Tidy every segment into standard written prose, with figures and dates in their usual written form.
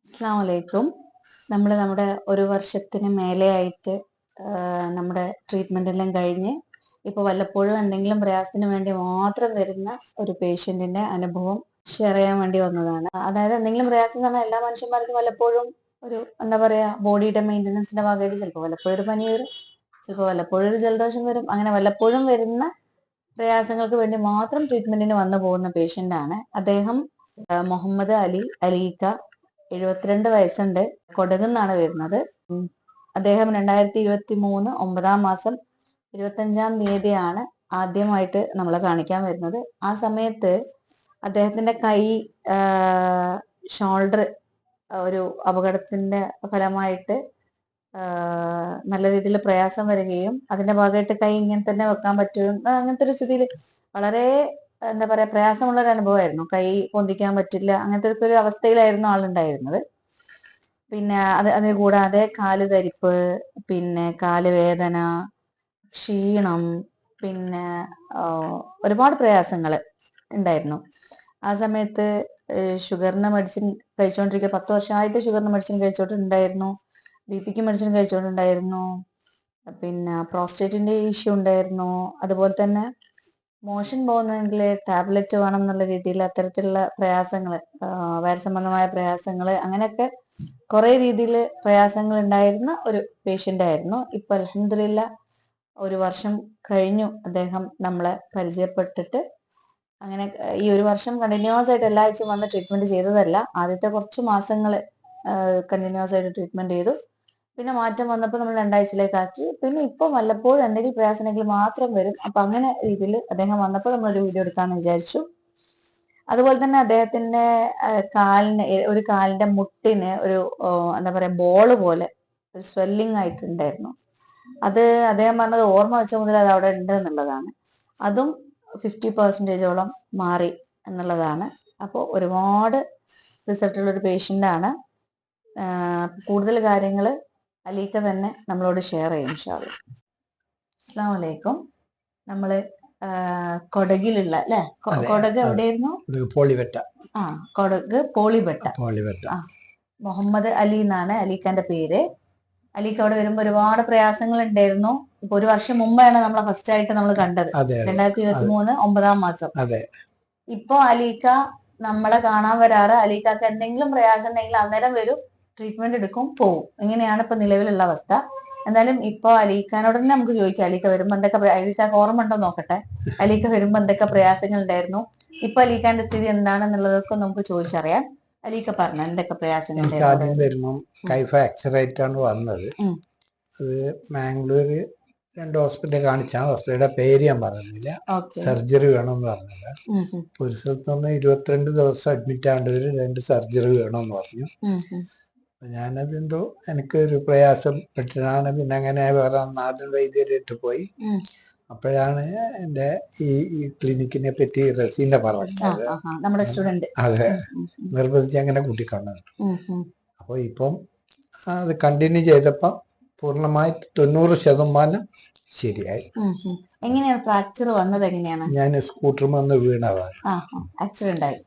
അസ്സലാമു അലൈക്കും. നമ്മുടെ ഒരു വർഷത്തിന് മേലെയായിട്ട് നമ്മുടെ ട്രീറ്റ്മെന്റ് എല്ലാം കഴിഞ്ഞ് ഇപ്പോൾ വല്ലപ്പോഴും എന്തെങ്കിലും പ്രയാസത്തിന് വേണ്ടി മാത്രം വരുന്ന ഒരു പേഷ്യന്റിന്റെ അനുഭവം ഷെയർ ചെയ്യാൻ വേണ്ടി വന്നതാണ്. അതായത് എന്തെങ്കിലും പ്രയാസം എന്ന് പറഞ്ഞാൽ എല്ലാ മനുഷ്യന്മാർക്കും വല്ലപ്പോഴും ഒരു എന്താ പറയാ ബോഡിയുടെ മെയിൻ്റനൻസിന്റെ ഭാഗമായിട്ട് ചിലപ്പോൾ വല്ലപ്പോഴും ഒരു പനി വരും, ചിലപ്പോൾ വല്ലപ്പോഴും ഒരു ജലദോഷം വരും. അങ്ങനെ വല്ലപ്പോഴും വരുന്ന പ്രയാസങ്ങൾക്ക് വേണ്ടി മാത്രം ട്രീറ്റ്മെന്റിന് വന്നു പോകുന്ന പേഷ്യന്റ് ആണ് അദ്ദേഹം. മുഹമ്മദ് അലി അലീക്ക, 72 വയസ്സുണ്ട്. കൊടകുന്നാണ് വരുന്നത്. അദ്ദേഹം 2023 9-ാം മാസം 25-ാം തീയതിയാണ് ആദ്യമായിട്ട് നമ്മളെ കാണിക്കാൻ വരുന്നത്. ആ സമയത്ത് അദ്ദേഹത്തിന്റെ കൈ, ഷോൾഡർ ഒരു അപകടത്തിന്റെ ഫലമായിട്ട് നല്ല രീതിയിൽ പ്രയാസം വരികയും അതിന്റെ ഭാഗമായിട്ട് കൈ ഇങ്ങനെ തന്നെ വെക്കാൻ പറ്റും, അങ്ങനത്തെ ഒരു സ്ഥിതിയിൽ വളരെ എന്താ പറയാ പ്രയാസമുള്ള ഒരു അനുഭവമായിരുന്നു. കൈ പൊന്തിക്കാൻ പറ്റില്ല, അങ്ങനത്തെ ഒരു അവസ്ഥയിലായിരുന്നു ആളുണ്ടായിരുന്നത്. പിന്നെ അതിന് കൂടാതെ കാല് തരിപ്പ്, പിന്നെ കാല് വേദന, ക്ഷീണം, പിന്നെ ഒരുപാട് പ്രയാസങ്ങൾ ഉണ്ടായിരുന്നു. ആ സമയത്ത് ഷുഗറിന് മെഡിസിൻ കഴിച്ചുകൊണ്ടിരിക്കുക, 10 വർഷമായിട്ട് ഷുഗറിന് മെഡിസിൻ കഴിച്ചോണ്ടുണ്ടായിരുന്നു, BP-ക്ക് മെഡിസിൻ കഴിച്ചുകൊണ്ടുണ്ടായിരുന്നു, പിന്നെ പ്രോസ്റ്റേറ്റിന്റെ ഇഷ്യൂ ഉണ്ടായിരുന്നു. അതുപോലെ തന്നെ മോഷൻ പോകുന്നതെങ്കിൽ ടാബ്ലറ്റ് വേണം എന്നുള്ള രീതിയിൽ അത്തരത്തിലുള്ള പ്രയാസങ്ങൾ, വയറ് സംബന്ധമായ പ്രയാസങ്ങൾ, അങ്ങനെയൊക്കെ കുറെ രീതിയിൽ പ്രയാസങ്ങൾ ഉണ്ടായിരുന്ന ഒരു പേഷ്യന്റ് ആയിരുന്നു. ഇപ്പൊ അൽഹംദുലില്ലാ ഒരു വർഷം കഴിഞ്ഞു അദ്ദേഹം നമ്മളെ പരിചയപ്പെട്ടിട്ട്. അങ്ങനെ ഈ ഒരു വർഷം കണ്ടിന്യൂസ് ആയിട്ട് എല്ലാ ആഴ്ചയും വന്ന് ട്രീറ്റ്മെന്റ് ചെയ്തതല്ല. ആദ്യത്തെ കുറച്ച് മാസങ്ങൾ കണ്ടിന്യൂസ് ആയിട്ട് ട്രീറ്റ്മെന്റ് ചെയ്തു. പിന്നെ മാറ്റം വന്നപ്പോൾ നമ്മൾ 2 ആഴ്ചയിലേക്കാക്കി. പിന്നെ ഇപ്പൊ വല്ലപ്പോഴും എന്തെങ്കിലും പ്രയാസം ഉണ്ടെങ്കിൽ മാത്രം വരും. അപ്പൊ അങ്ങനെ രീതിയിൽ അദ്ദേഹം വന്നപ്പോൾ നമ്മളൊരു വീഡിയോ എടുക്കാന്ന് വിചാരിച്ചു. അതുപോലെ തന്നെ അദ്ദേഹത്തിന്റെ ഒരു കാലിന്റെ മുട്ടിന് ഒരു എന്താ പറയാ ബോള് പോലെ ഒരു സ്വെല്ലിംഗ് ആയിട്ടുണ്ടായിരുന്നു. അത് അദ്ദേഹം പറഞ്ഞത് ഓർമ്മ വെച്ച മുതൽ അത് അവിടെ ഉണ്ട് എന്നുള്ളതാണ്. അതും 50% മാറി എന്നുള്ളതാണ്. അപ്പോൾ ഒരുപാട് റിസൾട്ട് ഉള്ള ഒരു പേഷ്യന്റ് ആണ്. കൂടുതൽ കാര്യങ്ങൾ അലീക്ക തന്നെ നമ്മളോട് ഷെയർ ചെയ്യും ഇൻഷാ അല്ലാഹ്. അസ്സലാമു അലൈക്കും. നമ്മള് കൊടകിലുള്ള അല്ലെ, കൊടക് എവിടെയായിരുന്നു? കൊടക് പോളിബെട്ട. മുഹമ്മദ് അലി എന്നാണ് അലീഖാന്റെ പേര്. അലീഖ് അവിടെ വരുമ്പോ ഒരുപാട് പ്രയാസങ്ങൾ ഉണ്ടായിരുന്നു. ഇപ്പൊ ഒരു വർഷം മുമ്പാണ് നമ്മളെ ഫസ്റ്റ് ആയിട്ട് നമ്മൾ കണ്ടത്, 2023 9-ാം മാസം. ഇപ്പൊ അലീഖ നമ്മളെ കാണാൻ വരാറ്, അലീഖക്ക് എന്തെങ്കിലും പ്രയാസം ഉണ്ടെങ്കിൽ അന്നേരം വരും, ട്രീറ്റ്മെന്റ് എടുക്കും, പോവും. ഇങ്ങനെയാണ് ഇപ്പൊ നിലവിലുള്ള അവസ്ഥ. എന്നാലും ഇപ്പൊ അലീഖാനോട് തന്നെ നമുക്ക് ചോദിക്കാം, അലീഖ വരുമ്പോ എന്തൊക്കെ, അലീഖക്ക് ഓർമ്മ ഉണ്ടോ നോക്കട്ടെ, അലീഖ വരുമ്പോ എന്തൊക്കെ പ്രയാസങ്ങൾ ഉണ്ടായിരുന്നു, ഇപ്പൊ അലീഖാന്റെ സ്ഥിതി എന്താണെന്നുള്ളതൊക്കെ നമുക്ക് ചോദിച്ചറിയാം. അലീഖ പറഞ്ഞ എന്തൊക്കെ പ്രയാസങ്ങൾ? ആദ്യം വരുമ്പോ കൈ ഫ്രാക്ചർ ആയിട്ടാണ് വന്നത്. അത് മാംഗ്ലൂര് 2 ഹോസ്പിറ്റലിൽ കാണിച്ചാണ്. ഹോസ്പിറ്റലിന്റെ പേര് ഞാൻ പറയുന്നില്ല. സർജറി വേണമെന്ന് പറഞ്ഞത്. ഒരു സ്ഥലത്തൊന്ന് 22 ദിവസം അഡ്മിറ്റ് ആകേണ്ടവര് 2 സർജറി വേണമെന്ന് പറഞ്ഞു. ഞാനതെന്തോ എനിക്കൊരു പ്രയാസം പെട്ടിട്ടാണ്. പിന്നെ അങ്ങനെ വേറെ നാടൻ വൈദ്യരായിട്ട് പോയി. അപ്പോഴാണ് എന്റെ ഈ ക്ലിനിക്കിനെ പറ്റി റസീന പറഞ്ഞത്. അതെ, നിർബന്ധിച്ച് അങ്ങനെ കൂട്ടിക്കൊണ്ടു. അപ്പൊ ഇപ്പം അത് കണ്ടിന്യൂ ചെയ്തപ്പോ പൂർണ്ണമായി 90% ശരിയായി. എങ്ങനെയാണ് ഫ്രാക്ചർ വന്നത്? എങ്ങനെയാണ്? ഞാൻ സ്കൂട്ടറിൽ വന്ന് വീണതാണ്. ആക്സിഡന്റ് ആയി?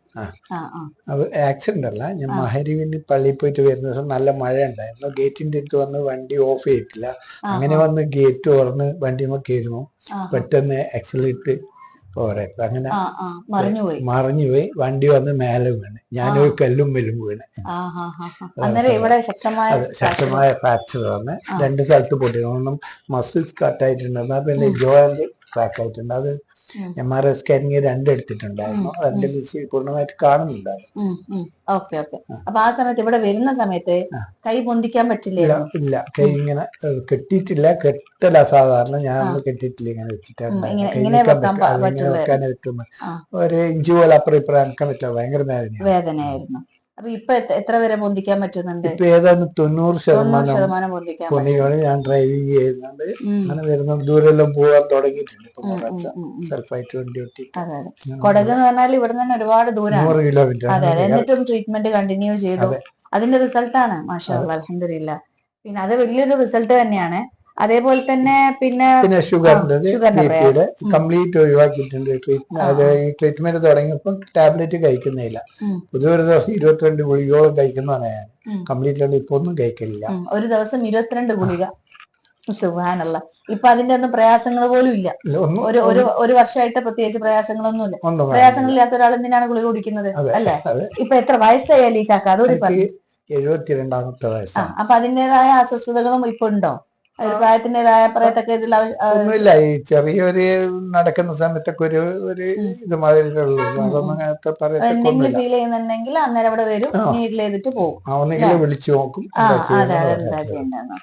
അത് ആക്സിഡന്റ് അല്ല. ഞാൻ മഹരിവിന് പള്ളിയിൽ പോയിട്ട് വരുന്ന ദിവസം നല്ല മഴ ഉണ്ടായിരുന്നു. ഗേറ്റിന്റെ അടുത്ത് വന്ന് വണ്ടി ഓഫ് ചെയ്തിട്ടില്ല. അങ്ങനെ വന്ന് ഗേറ്റ് തുറന്ന് വണ്ടിമ കയറുമോ പെട്ടെന്ന് ആക്സിലേറ്റ് പോരെ, അങ്ങനെ മറിഞ്ഞുപോയി. വണ്ടി വന്ന് മേലെ വീണ്, ഞാനൊരു കല്ലും മെല്ലും വീണ്. ശക്തമായ ഫ്രാക്ചർ വന്ന് 2 സ്ഥലത്ത് പൊട്ടി. മസിൽസ് കട്ടായിട്ടുണ്ട്, എന്നാൽ പിന്നെ ജോയിന്റ് ക്രാക്ക് ആയിട്ടുണ്ട്. അത് MRI സ്കാനിങ് 2 എടുത്തിട്ടുണ്ടായിരുന്നു. അതിന്റെ മിസ് പൂർണ്ണമായിട്ട് കാണുന്നുണ്ടായിരുന്നു. അപ്പൊ ആ സമയത്ത് ഇവിടെ വരുന്ന സമയത്ത് കൈ പൊന്തിക്കാൻ പറ്റില്ല? ഇല്ല, കൈ ഇങ്ങനെ കെട്ടിയിട്ടില്ല. കെട്ടല സാധാരണ, ഞാൻ ഒന്ന് കെട്ടിയിട്ടില്ല, ഇങ്ങനെ വെച്ചിട്ടാണ്. ഇങ്ങനെ വെക്കാനേ വെക്കുമ്പോ ഒരു ഇഞ്ച് പോലെ അപ്പുറം ഇപ്പുറം അനക്കാൻ പറ്റില്ല. ഭയങ്കര വേദനയായിരുന്നു. അപ്പൊ ഇപ്പൊ എത്ര വരെ പൊന്തിക്കാൻ പറ്റുന്നുണ്ട്? ഇപ്പൊ ഏതാണ്ട് 90% പൊന്തിക്കാണ്. ഞാൻ ഡ്രൈവിംഗ് ചെയ്യുന്നുണ്ട്. അങ്ങനെ വരുന്ന ദൂരെല്ലാം പോകാൻ തുടങ്ങിയിട്ടുണ്ട്. സെൽഫായിട്ട് വണ്ടി ഓട്ടിട്ട്. കൊടക് എന്ന് പറഞ്ഞാൽ ഇവിടെ തന്നെ ഒരുപാട് ദൂരം, 100 കിലോമീറ്റർ. എന്നിട്ടും ട്രീറ്റ്മെന്റ് കണ്ടിന്യൂ ചെയ്തു. അതിന്റെ റിസൾട്ടാണ് മാഷാ അല്ലാഹ്, അൽഹംദുലില്ലാ. പിന്നെ അത് വലിയൊരു റിസൾട്ട് തന്നെയാണ്. അതേപോലെ തന്നെ പിന്നെ ഷുഗറിന്റെ ഷുഗറിന്റെ ബിപിയുടെ കംപ്ലീറ്റ് ഒഴിവാക്കിയിട്ടുണ്ട്. അത് ഈ ട്രീറ്റ്മെന്റ് തുടങ്ങിയപ്പോൾ ടാബ്ലറ്റ് കഴിക്കുന്നില്ല. പൊതുവെ ഒരു ദിവസം 22 ഗുളികയോളം കഴിക്കുന്നതാണ് ഞാൻ. കംപ്ലീറ്റ് ഇപ്പൊ ഒന്നും കഴിക്കില്ല. ഒരു ദിവസം 22 ഗുളിക. സുബ്ഹാനല്ലാഹ്. ഇപ്പൊ അതിന്റെ ഒന്നും പ്രയാസങ്ങൾ പോലും ഇല്ല. ഒരു വർഷമായിട്ട് പ്രത്യേകിച്ച് പ്രയാസങ്ങളൊന്നുമില്ല. പ്രയാസങ്ങളില്ലാത്ത ഒരാൾ എന്തിനാണ് ഗുളിക കുടിക്കുന്നത് അല്ലെ? ഇപ്പൊ എത്ര വയസ്സായാലും ഈ കാക്ക അതോടെ 72ാമത്തെ വയസ്സാണ്. അപ്പൊ അതിന്റേതായ അസ്വസ്ഥതകളും ഇപ്പൊ ഉണ്ടോ? ഒരു പ്രായത്തിന്റേതായ പറയത്തക്ക ഇതിൽ ഒന്നുമില്ല. ഈ ചെറിയൊരു നടക്കുന്ന സമയത്തൊക്കെ ഒരു ഇത് മാതിരി എന്തെങ്കിലും ഫീൽ ചെയ്യുന്നുണ്ടെങ്കിൽ അന്നേരം അവിടെ വരും, നീഡിൽ ചെയ്തിട്ട് പോകും. ഒന്നെങ്കിലും വിളിച്ചു നോക്കും. എന്താ ചെയ്യേണ്ടത്.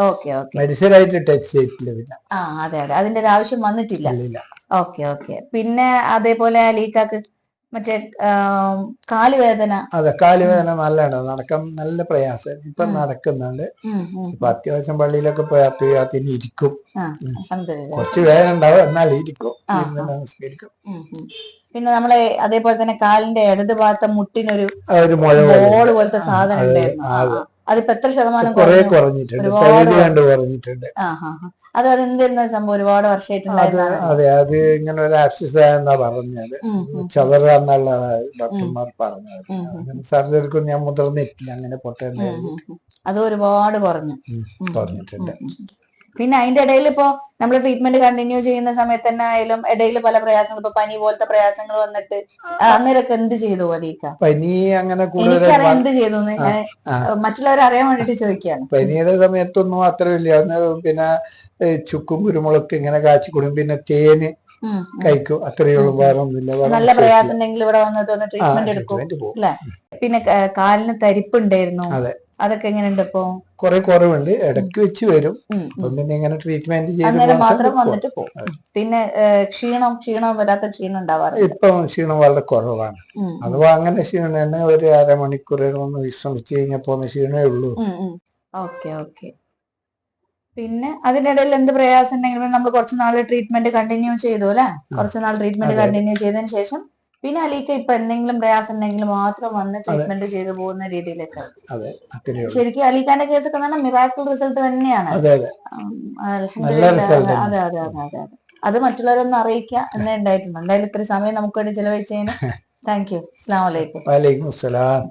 Okay okay. മെഡിസിൻ ആയിട്ട് ടച്ച് ചെയ്തിട്ടില്ല പിന്നെ. അതെ അതെ, അതിന്റെ ഒരു ആവശ്യം വന്നിട്ടില്ല. Okay okay. പിന്നെ അതേപോലെ ലീക്കാക്ക് മറ്റേ കാലുവേദന. അതെ, കാലുവേദന നല്ലതാണ്. നടക്കാൻ നല്ല പ്രയാസം. ഇപ്പൊ നടക്കുന്നുണ്ട്. ഇപ്പൊ അത്യാവശ്യം പള്ളിയിലൊക്കെ പോയി അത്യാവശ്യം ഇരിക്കും. കുറച്ച് വേദന ഉണ്ടാവും, എന്നാൽ ഇരിക്കും. നമസ്കരിക്കും. പിന്നെ നമ്മളെ അതേപോലെ തന്നെ കാലിന്റെ ഇടത് ഭാഗത്തെ മുട്ടിനൊരു ബോൾ പോലത്തെ സാധനം ഉണ്ടായിരുന്നു. അതിപ്പോ എത്ര ശതമാനം കുറഞ്ഞിട്ടുണ്ട്? അത് അതെന്താ സംഭവം? ഒരുപാട് വർഷമായിട്ടുണ്ടായിരുന്നു. അതെ, അത് ഇങ്ങനെ ഒരു ആക്സിസ് ആയെന്നാ പറഞ്ഞത്. ചവറ എന്നുള്ള ഡോക്ടർമാർ പറഞ്ഞത്. അങ്ങനെ സർജറിക്കും ഞാൻ മുതിർന്നിട്ടില്ല. അങ്ങനെ പൊട്ടേ അത് ഒരുപാട് കുറഞ്ഞിട്ടുണ്ട്. പിന്നെ അതിന്റെ ഇടയിൽ ഇപ്പോ നമ്മൾ ട്രീറ്റ്മെന്റ് കണ്ടിന്യൂ ചെയ്യുന്ന സമയത്ത് തന്നെ ആയാലും ഇടയിൽ പല പ്രയാസങ്ങൾ, ഇപ്പൊ പനി പോലത്തെ പ്രയാസങ്ങൾ വന്നിട്ട് അന്നേരമൊക്കെ എന്ത് ചെയ്തു അലീക്ക? പനി അങ്ങനെ എനിക്കറിയാം എന്ത് ചെയ്തു, മറ്റുള്ളവരെ അറിയാൻ വേണ്ടിട്ട് ചോദിക്കുകയാണ്. പനിയുടെ സമയത്തൊന്നും അത്ര വലിയ. പിന്നെ ചുക്കും കുരുമുളക് ഇങ്ങനെ കാച്ചി കൊടുക്കും. പിന്നെ തേന് കഴിക്കും. അത്രയേ ഉള്ളൂ, വേറെ ഒന്നുമില്ല. നല്ല പ്രയാസം ഉണ്ടെങ്കിൽ ഇവിടെ വന്നിട്ട് ഒന്ന് ട്രീറ്റ്മെന്റ് എടുക്കും അല്ലെ? പിന്നെ കാലിന് തരിപ്പുണ്ടായിരുന്നു, അതൊക്കെ എങ്ങനെയുണ്ട് ഇപ്പൊ? കുറെ കുറവുണ്ട്, ഇടയ്ക്ക് വെച്ച് വരും. പിന്നെ ഇങ്ങനെ ട്രീറ്റ്മെന്റ് ചെയ്ത് മാത്രം വന്നിട്ട് പോകും. പിന്നെ ക്ഷീണം വരാത്ത ക്ഷീണം ഉണ്ടാവാറില്ല. ഇപ്പൊ ക്ഷീണം വളരെ കുറവാണ്. അഥവാ അങ്ങനെ ക്ഷീണം ഒരു അരമണിക്കൂർ ഒന്ന് വിശ്രമിച്ചു കഴിഞ്ഞാൽ പോകുന്ന ക്ഷീണമേ ഉള്ളൂ. Okay okay. പിന്നെ അതിനിടയിൽ എന്ത് പ്രയാസം ഉണ്ടെങ്കിലും നമ്മൾ കുറച്ച് നാൾ ട്രീറ്റ്മെന്റ് കണ്ടിന്യൂ ചെയ്തു അല്ലെ? കുറച്ച് നാൾ ട്രീറ്റ്മെന്റ് കണ്ടിന്യൂ ചെയ്തതിന് ശേഷം പിന്നെ അലീക്ക ഇപ്പൊ എന്തെങ്കിലും പ്രയാസം ഉണ്ടെങ്കിൽ മാത്രം വന്ന് ട്രീറ്റ്മെന്റ് ചെയ്തു പോകുന്ന രീതിയിലേക്ക്. ശരിക്കും അലീഖാന്റെ കേസൊക്കെ പറഞ്ഞാൽ മിറാക്കിൾ റിസൾട്ട് തന്നെയാണ്. അതെ അതെ അതെ അതെ. അത് മറ്റുള്ളവരൊന്നും അറിയിക്കുക എന്നേ ഉണ്ടായിട്ടുണ്ട്. എന്തായാലും ഇത്രയും സമയം നമുക്ക് വേണ്ടി ചെലവഴിച്ചതിന് താങ്ക് യു. അസ്സലാമു അലൈക്കും. വലൈക്കും അസ്സലാം.